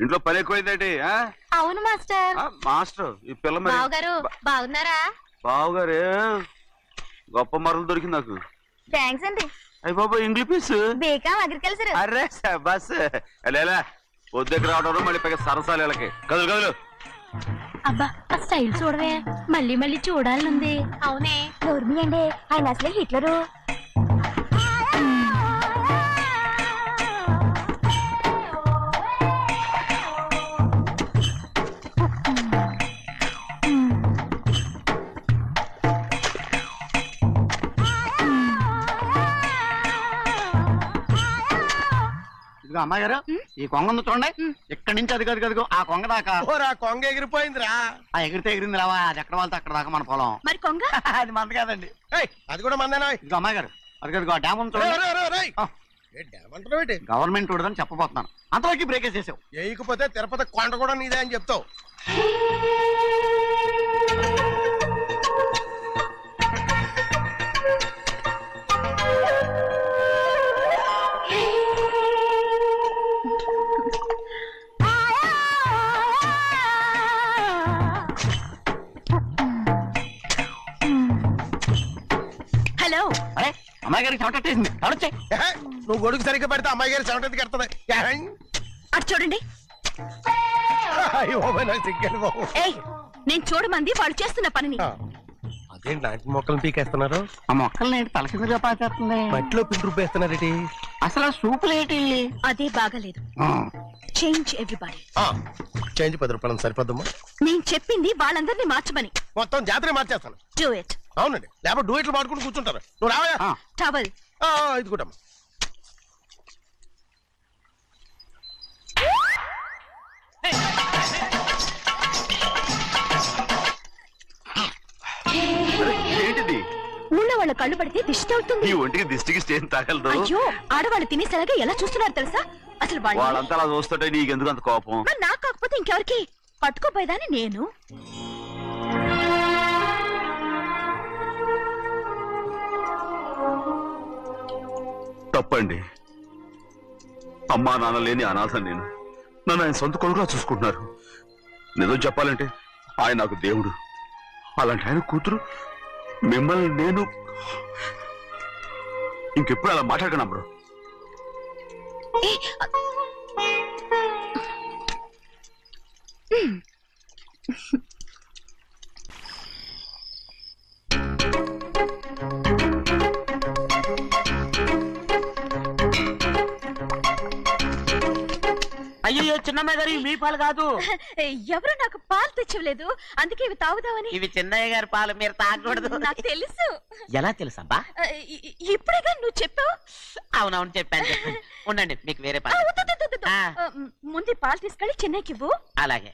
ఇంట్లో పని ఎక్కువైందండి. అవును మాస్టర్. మాస్టర్ ఈ పిల్ల మరి బావగారు బాగున్నారా? బావగారే గొప్ప మరలు దొరికింది నాకు. థ్యాంక్స్ అండి. అయ్యి బాబా ఇంగ్లీష్ పీస్ బీకాం అగ్రికల్చర్. అరే బస్ లేలా వద్దకు రావడం మళ్ళీ పైగా సరసాలు వీళ్ళకి. కదులు కదులు. అబ్బా ఆ స్టైల్ చూడవే, మళ్ళీ మళ్ళీ చూడాలనుంది. అవునే నోర్మి అండి, ఆయన అసలే హిట్లరు. అమ్మాయి గారు ఈ కొంగ ఉంది చూడండి, ఇక్కడి నుంచి అది కదిగో ఆ కొంగ దాకా. కొంగ ఎగిరిపోయిందిరా. ఆ ఎగిరితే ఎగిరింది రావా, అది ఎక్కడ వాళ్ళతో అక్కడ దాకా మన పొలం. మరి కొంగ అది మంద కాదండి. అది కూడా మందేనా? ఇదిగో అమ్మాయి గారు అది కదిగో డ్యామ్ ఉంది చూడండి. గవర్నమెంట్ ఉండదని చెప్పబోతున్నాను, అంతలోకి బ్రేక్ వేసేసావు. వేయకపోతే తిరుపతి కొండ కూడా నీదే అని చెప్తావు. హలో. అరే అమ్మాయి గారికి చెమటేసింది, తడొచ్చే. నువ్వు గొడుగు సరిగ్గా పెడితే అమ్మాయి గారి చెమటెత్తి కడుతుంది. అటు చూడండి. ఏయ్, నేను చూడమంది వాళ్ళు చేస్తున్న పనిని. అదేంటి నాటి మొక్కలను పీకేస్తున్నారు? ఆ మొక్కల్ని తల కిందగా పాచేస్తుంది. మట్టిలో పిండి రూపేస్తున్నారేటి? అసలు సూపులేటి అదే బాగాలేదు. Change everybody. చేంజ్ 10 రూపాయలు సరిపోద్దమ్మా. నేను చెప్పింది వాళ్ళందరినీ మార్చమని. మొత్తం జాతర మార్చేస్తాను. Do it. అవునండి, లేకపోతే డూయిట్లు మాడుకుంటూ కూర్చుంటారు. నువ్వు రావా? టవల్. ఇది కూడా ఏంటిది? ఊళ్ళో వాళ్ళ కళ్ళు పడితే దిష్టి అవుతుంది. ఈ ఒంటికి దిష్టికి స్టేన్ తగలదు. అయ్యో, ఆడవాళ్ళు తినేసరిగా ఎలా చూస్తున్నారు తెలుసా? అసలు వాళ్ళంతా అలా చూస్తుంటే నీకెందుకు అంత కోపం? మరి నాకు కాకపోతే ఇంకెవరికి? పట్టుకోపోయేదాన్ని నేను. తప్పండి. అమ్మా నాన్న లేని అనాథ నేను. నన్ను ఆయన సొంత కొడుకులా చూసుకుంటున్నారు. నిజం చెప్పాలంటే ఆయన నాకు దేవుడు. అలాంటి ఆయన కూతురు మిమ్మల్ని నేను ఇంకెప్పుడు అలా మాట్లాడకనా బ్రో? అయ్యో చిన్నమ్మాయి గారు మీ పాలు కాదు. ఎవరు నాకు పాలు తెచ్చలేదు, అందుకే ఇవి తాగుదామని. ఇవి చిన్నయ్య గారి పాలు, మీరు తాగకూడదు. నాకు తెలుసు. ఎలా తెలుసబ్బా? ఇప్పుడేగా నువ్వు చెప్పావు. అవునవును చెప్పాను. ఉండండి, మీకు వేరే పాలు. ముందు పాలు తీసుకెళ్ళి చెన్నైకి ఇవ్వు. అలాగే.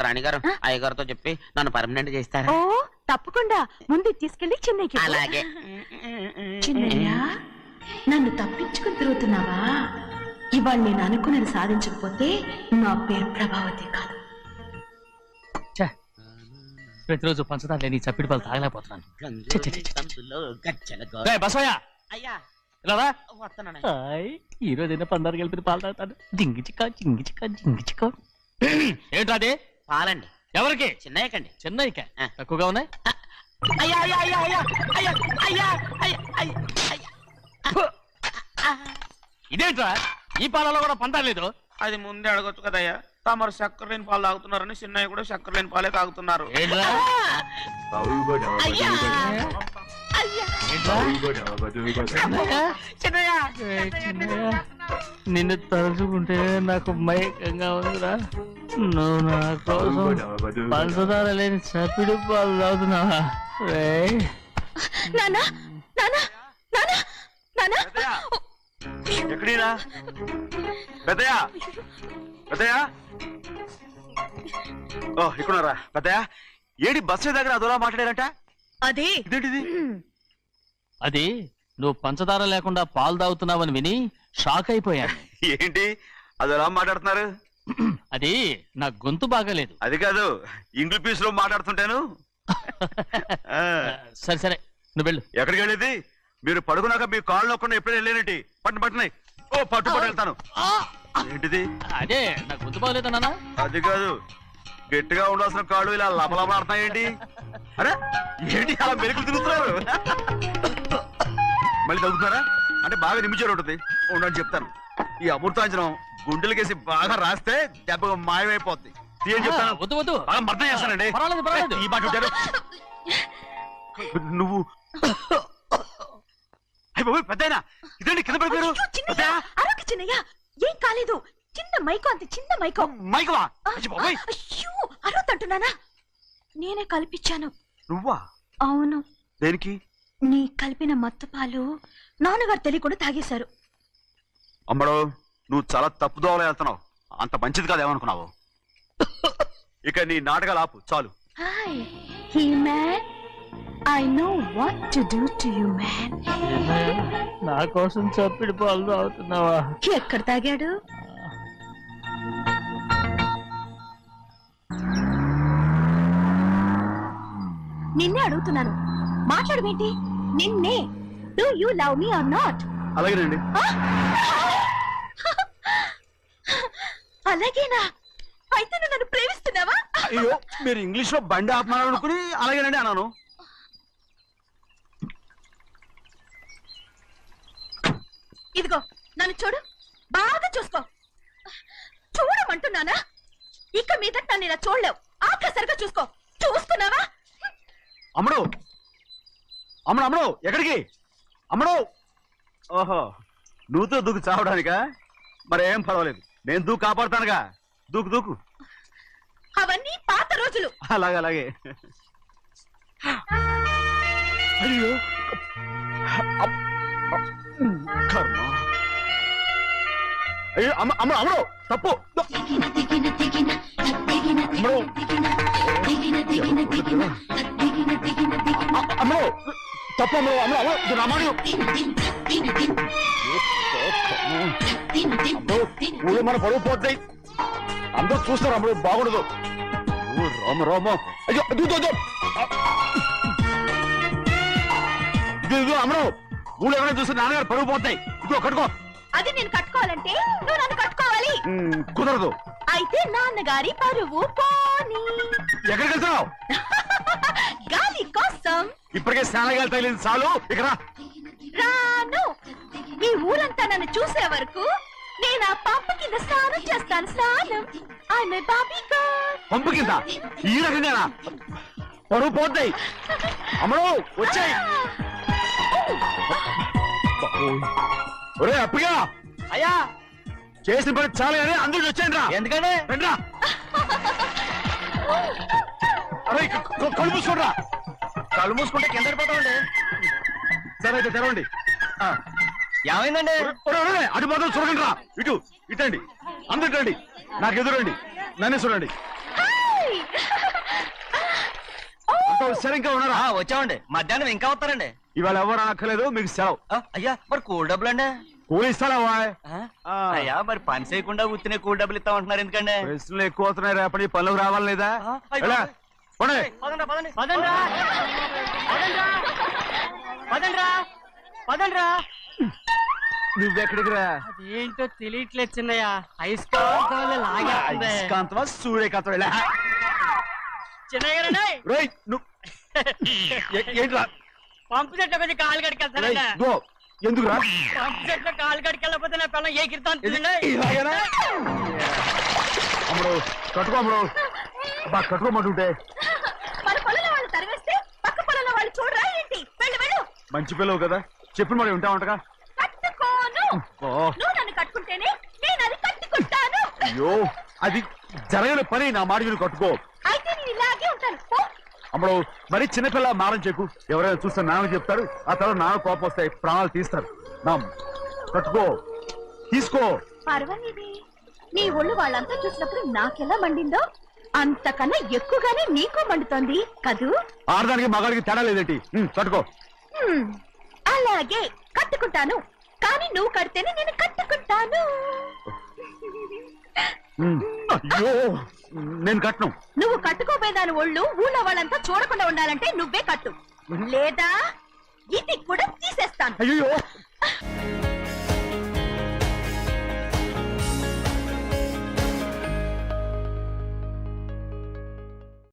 రాణిగారు అయ్యగారితో చెప్పి నన్ను పర్మనెంట్ చేస్తారా? ఓ తప్పకుండా, ముందు తీసుకెళ్ళి చెన్నైకి. అలాగే. చిన్నయ్య, నన్ను తప్పించుకుని తిరుగుతున్నావా? ఇవాళ నేను అనుకున్నది సాధించకపోతే నా పేరు ప్రభావతి కాదు. ప్రతిరోజు పంచదార లేని చప్పిడి పాలు తాగలేకపోతున్నాను. ఈ రోజైనా పందారు కలిపి పాలు తాగుతాను. జింగి చిక్క జింగి చిక్క జింగి చిక్క. ఏంటో అదే? పాలండి. ఎవరికి? చిన్నయ్యకండి. చిన్నయ్యక తక్కువగా ఉన్నాయి. ఇదేంట్రా, ఈ పాలలో కూడా పందాలేదు? అది ముందే అడగొచ్చు కదయ్యా. తమరు చక్కెర లేని పాలు తాగుతున్నారని చిన్నయ్య కూడా చక్కెర లేని పాలే తాగుతున్నారు. నిన్ను తలుచుకుంటే నాకు మైకంగా ఉందిరా. నువ్వు నా కోసం పంచదార లేని చప్పిడి పాలు తాగుతున్నావా? ఎక్కడీనా పెద్దయా? పెద్దయా, ఓ ఇక్కడున్నారా? పెద్దయా, ఏడి బస్సు దగ్గర అదోలా మాట్లాడారంట. అదే ఇదేంటిది? అది నువ్వు పంచదార లేకుండా పాలు తాగుతున్నావని విని షాక్ అయిపోయాను. ఏంటి అదోలా మాట్లాడుతున్నారు? అది నా గొంతు బాగాలేదు. అది కాదు, ఇంగ్లీష్ పీస్ లో మాట్లాడుతుంటాను. సరే సరే, నువ్వు వెళ్ళు. ఎక్కడికి వెళ్ళేది? మీరు పడుకున్నాక మీ కాళ్ళు నొక్కకుండా ఎప్పుడైనా వెళ్ళేనంటి. పట్టునాయి. ఓ పట్టు వెళ్తాను. ఏంటిది? అదే నాకు గుర్తు బాగలేదన్నా. అది కాదు, గట్టిగా ఉండాల్సిన కాళ్ళు ఇలా లపలపడుతున్నాయి ఏంటి? అరే ఏంటి అలా మెరుకులు తిరుగుతున్నారు? మళ్ళీ తగ్గుతున్నారా? అంటే బాగా నిమిషాలు ఉంటుంది. ఉండని చెప్తాను. ఈ అమృతాంజనం గుండెలకేసి బాగా రాస్తే దెబ్బ మాయమైపోద్ది. తీయని చెప్తాను. వద్దు వద్దు, బాగా మర్దం చేస్తానండి. పర్వాలేదు పర్వాలేదు. ఈ మాట ఉంటారు నువ్వు. పెద్దయినా ఇదండి కింద పడిపోయారు. అరొక చిన్నయ్య, ఏం కాలేదు. చిన్న మైకో, అంత చిన్న మైకో. మైకవా? అయ్యో అరవతంటున్నానా? నేనే కల్పించాను. నువ్వా? అవును. దేనికి? నీ కలిపిన మత్తు పాలు నాన్నగారు తెలియకుండా తాగేశారు. అమ్మడో, నువ్వు చాలా తప్పుదోవలో వెళ్తున్నావు. అంత మంచిది కాదేమనుకున్నావు. ఇక నీ నాటకాలు ఆపు చాలు. Hi he man, I know what to do to you man. నా కోసం చప్పిడి పాలు తాగుతున్నావా? ఎక్కడ తాగాడు? నిన్నే అడుగుతున్నాను, మాట్లాడమేంటి? నిన్నే. Do you love me or not? అలాగేనండి. అలాగేనా? అయితే నువ్వు నన్ను ప్రేమిస్తున్నావా? అయ్యో, మీరు ఇంగ్లీష్ లో బండి ఆపమాలనుకుని అలాగేనండి అన్నాను. ఇదిగో నన్ను చూడు, బాగా చూసుకో. చూడమంటున్నానా? ఇక మీద నన్ను ఇలా చూడలేవు. ఆఖసరిగా చూసుకో. చూసుకున్నావా? అమ్మడు అమ్మడు అమ్మడు, ఎక్కడికి అమ్మడు? ఓహో, నువ్వుతో దూకు చావడానికా? మరేం పర్వాలేదు, నేను దూకు కాపాడుతానుగా. దూకు దూకు. అవన్నీ పాత రోజులు. అలాగే అలాగే. అయ్యో కర్మ. అయ్యో అమ్మ అమ్మ అమ్మడు, తప్పు. అమ్మడు అమ్మడు, తప్పు. అమ్మడు అమ్మడు అమ్మడు, రామాడు. ఊళ్ళో మన పరువు పోతాయి. అందరూ చూస్తారు. అమ్మడు బాగుండదు. రామ రామ. అయ్యో ఇదిగో అమ్మడు, ఊళ్ళో ఎవరైనా చూస్తే నాన్నగారు పరువు పోతాయి. ఇదిగో కట్టుకో. అది నేను కట్టుకోవాలంటే నువ్వు నన్ను కట్టుకోవాలి. కుదరదు. అయితే నాన్నగారి పరువు పోనీ. ఎక్కడికి వెళ్తున్నావు? గాలి కోసం. ఇప్పటికే స్నానగాలు తగిలింది చాలు. ఇక్కడ రాను. ఈ ఊరంతా నన్ను చూసే వరకు నేను ఆ పంపు కింద స్నానం చేస్తాను. స్నానం. ఆమె బాబీ గర్ల్. పంపు కింద ఈ రకంగా పరువు పోతాయి. అమ్మడు వచ్చాయి. ఒరే అప్పగా, అయ్యా చేసిన పని చాలు కానీ అందరూ వచ్చాను రా. ఎందుకంటే రండిరా. అరే కళ్ళు మూసుకోండిరా. కళ్ళు మూసుకుంటే కింద పడిపోతామండి. సరే అయితే తెరవండి. ఏమైందండి? అటు మాత్రం చూడండి రా. ఇటు ఇటండి. అందరు రండి, నాకు ఎదురండి. నన్నే చూడండి. సరే ఇంకా ఉన్నారా? వచ్చామండి. మధ్యాహ్నం ఇంకా వస్తారండి. ఇవాళ ఎవరు అనక్కర్లేదు, మీకు సెలవు. అయ్యా మరి కూల్ డబ్బులు అండి? కూలి ఇస్తారా? అయ్యా మరి పని చేయకుండా ఉత్తినే కూల్ డబ్బులు ఇస్తామంటున్నారు ఎందుకండి? ప్రశ్నలు ఎక్కువ అవుతున్నాయి. రేపటి పనులకు రావాలి లేదా? నువ్వెక్కడికి రా? ఏంటో తెలియట్లేదు చిన్నయ్య. అయస్కాంతం అయస్కాంతమా సూర్యకాంతం? చిన్నయ్య ఏంట్రా? పంపు చెట్ల కొద్ది కాలు కడికెళ్తానండి. ఎందుకురా? పంపు చెట్ల కాలు కడికెళ్ళకపోతే నా పిల్లలు ఏ కిర్తాను అమ్మడు కట్టుకో. అమ్మడు బా కట్టుకోమంటుంటే మన పొలంలో వాళ్ళు తరివేస్తే పక్క పొలంలో వాళ్ళు చూడరా ఏంటి? వెళ్ళు వెళ్ళు. మంచి పిల్లవు కదా, చెప్పిన మరి ఉంటావంటగా. కట్టుకోను. నువ్వు నన్ను కట్టుకుంటేనే నేను అది కట్టుకుంటాను. అయ్యో, అది జరగని పని. నా మాట విని కట్టుకో. అయితే నేను ఇలాగే ఉంటాను. పో. అమ్మడు మరి చిన్నపిల్ల మారం చెక్కు. ఎవరైనా చూస్తే నాన్న చెప్తారు. ఆ తర్వాత నాన్న కోపం వస్తాయి, ప్రాణాలు తీస్తారు. నా కట్టుకో, తీసుకో. పర్వాలేదే, నీ ఒళ్ళు వాళ్ళంతా చూసినప్పుడు నాకెలా మండిందో అంతకన్నా ఎక్కువగానే నీకు మండుతోంది కదూ? ఆడదానికి మగాడికి తేడా లేదేంటి? కట్టుకో. అలాగే కట్టుకుంటాను. కానీ నువ్వు కడితేనే నేను కట్టుకుంటాను. అయ్యో, నేను కట్టను. నువ్వు కట్టుకోపోయేదాని ఒళ్ళు ఊళ్ళో వాళ్ళంతా చూడకుండా ఉండాలంటే నువ్వే కట్టు, లేదా ఇది కూడా తీసేస్తాను. అయ్యో